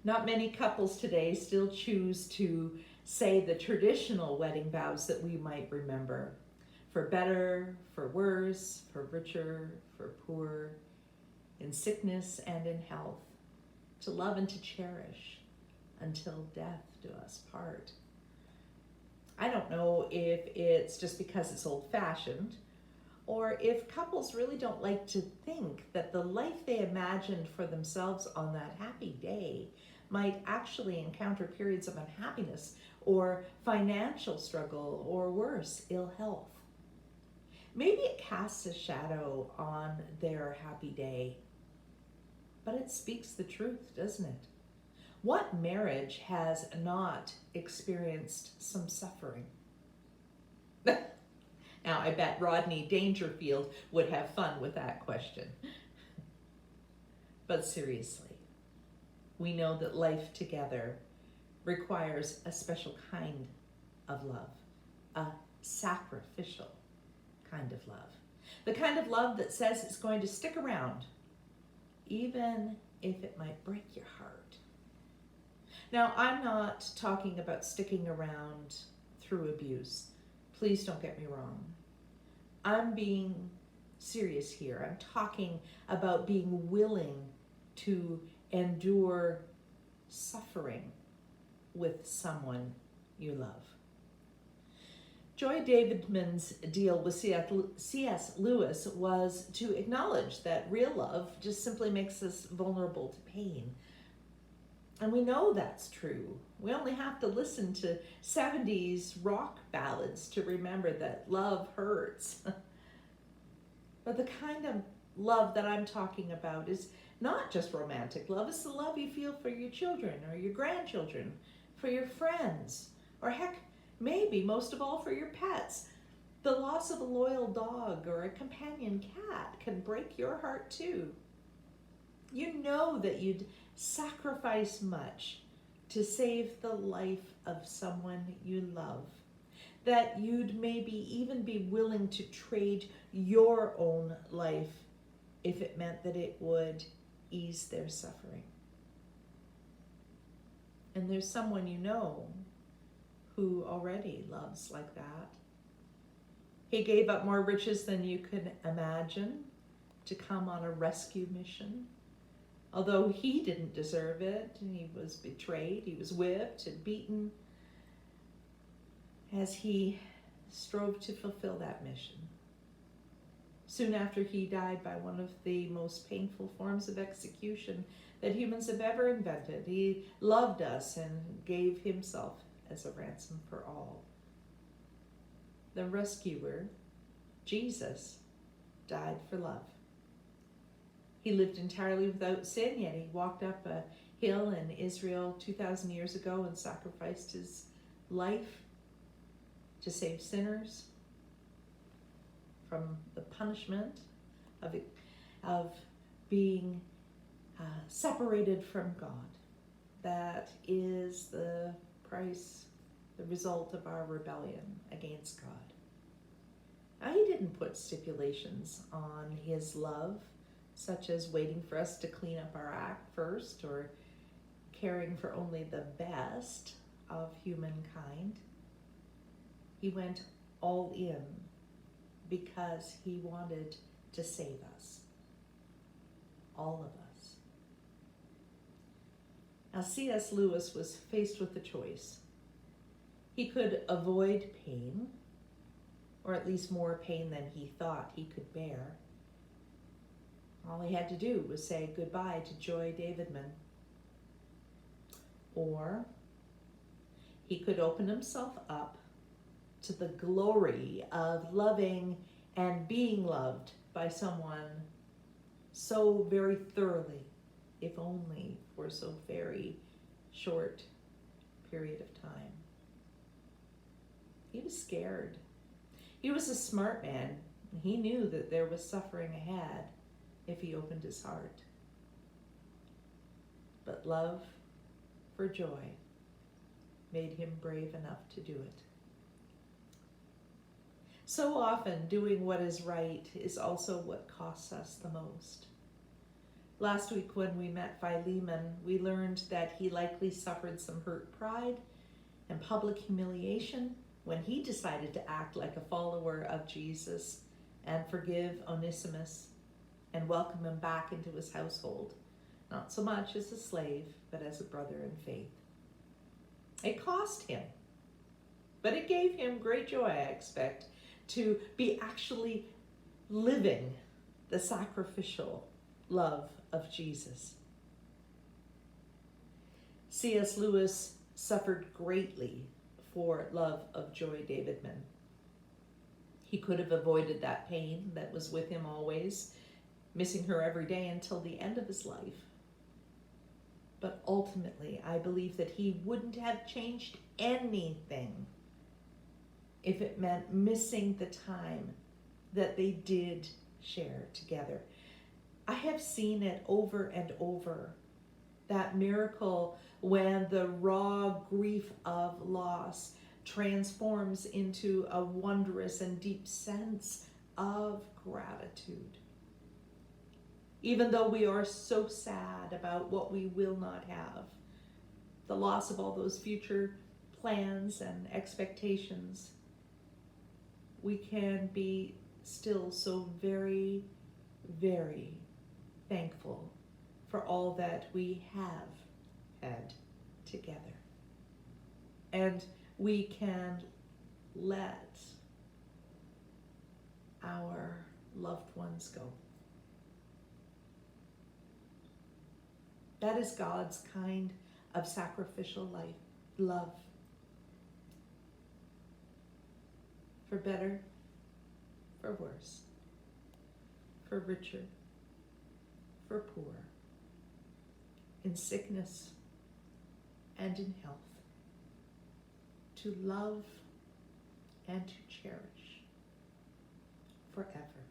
Not many couples today still choose to say the traditional wedding vows that we might remember. For better, for worse, for richer, for poor, in sickness and in health, to love and to cherish until death do us part. I don't know if it's just because it's old-fashioned, or if couples really don't like to think that the life they imagined for themselves on that happy day might actually encounter periods of unhappiness or financial struggle or worse, ill health. Maybe it casts a shadow on their happy day, but it speaks the truth, doesn't it? What marriage has not experienced some suffering? Now, I bet Rodney Dangerfield would have fun with that question. But seriously, we know that life together requires a special kind of love, a sacrificial kind of love. The kind of love that says it's going to stick around, even if it might break your heart. Now, I'm not talking about sticking around through abuse. Please don't get me wrong. I'm being serious here. I'm talking about being willing to endure suffering with someone you love. Joy Davidman's deal with C.S. Lewis was to acknowledge that real love just simply makes us vulnerable to pain. And we know that's true. We only have to listen to 70s rock ballads to remember that love hurts. But the kind of love that I'm talking about is not just romantic love. It's the love you feel for your children or your grandchildren, for your friends, or heck, maybe most of all for your pets. The loss of a loyal dog or a companion cat can break your heart too. You know that you'd sacrifice much to save the life of someone you love, that you'd maybe even be willing to trade your own life if it meant that it would ease their suffering. And there's someone you know who already loves like that. He gave up more riches than you could imagine to come on a rescue mission. Although he didn't deserve it, he was betrayed, he was whipped and beaten as he strove to fulfill that mission. Soon after, he died by one of the most painful forms of execution that humans have ever invented. He loved us and gave himself as a ransom for all. The rescuer, Jesus, died for love. He lived entirely without sin, yet he walked up a hill in Israel 2,000 years ago and sacrificed his life to save sinners from the punishment of being separated from God. That is the price, the result of our rebellion against God. Now, he didn't put stipulations on his love, such as waiting for us to clean up our act first or caring for only the best of humankind. He went all in because he wanted to save us, all of us. Now, C.S. Lewis was faced with a choice. He could avoid pain, or at least more pain than he thought he could bear. All he had to do was say goodbye to Joy Davidman. Or he could open himself up to the glory of loving and being loved by someone so very thoroughly, if only for so very short period of time. He was scared. He was a smart man. He knew that there was suffering ahead if he opened his heart. But love for Joy made him brave enough to do it. So often, doing what is right is also what costs us the most. Last week when we met Philemon, we learned that he likely suffered some hurt pride and public humiliation when he decided to act like a follower of Jesus and forgive Onesimus and welcome him back into his household, not so much as a slave, but as a brother in faith. It cost him, but it gave him great joy, I expect, to be actually living the sacrificial love of Jesus. C.S. Lewis suffered greatly for love of Joy Davidman. He could have avoided that pain that was with him always, missing her every day until the end of his life. But ultimately, I believe that he wouldn't have changed anything if it meant missing the time that they did share together. I have seen it over and over, that miracle when the raw grief of loss transforms into a wondrous and deep sense of gratitude. Even though we are so sad about what we will not have, the loss of all those future plans and expectations, we can be still so very, very thankful for all that we have had together. And we can let our loved ones go. That is God's kind of sacrificial love. For better, for worse, for richer, for poor, in sickness and in health, to love and to cherish forever.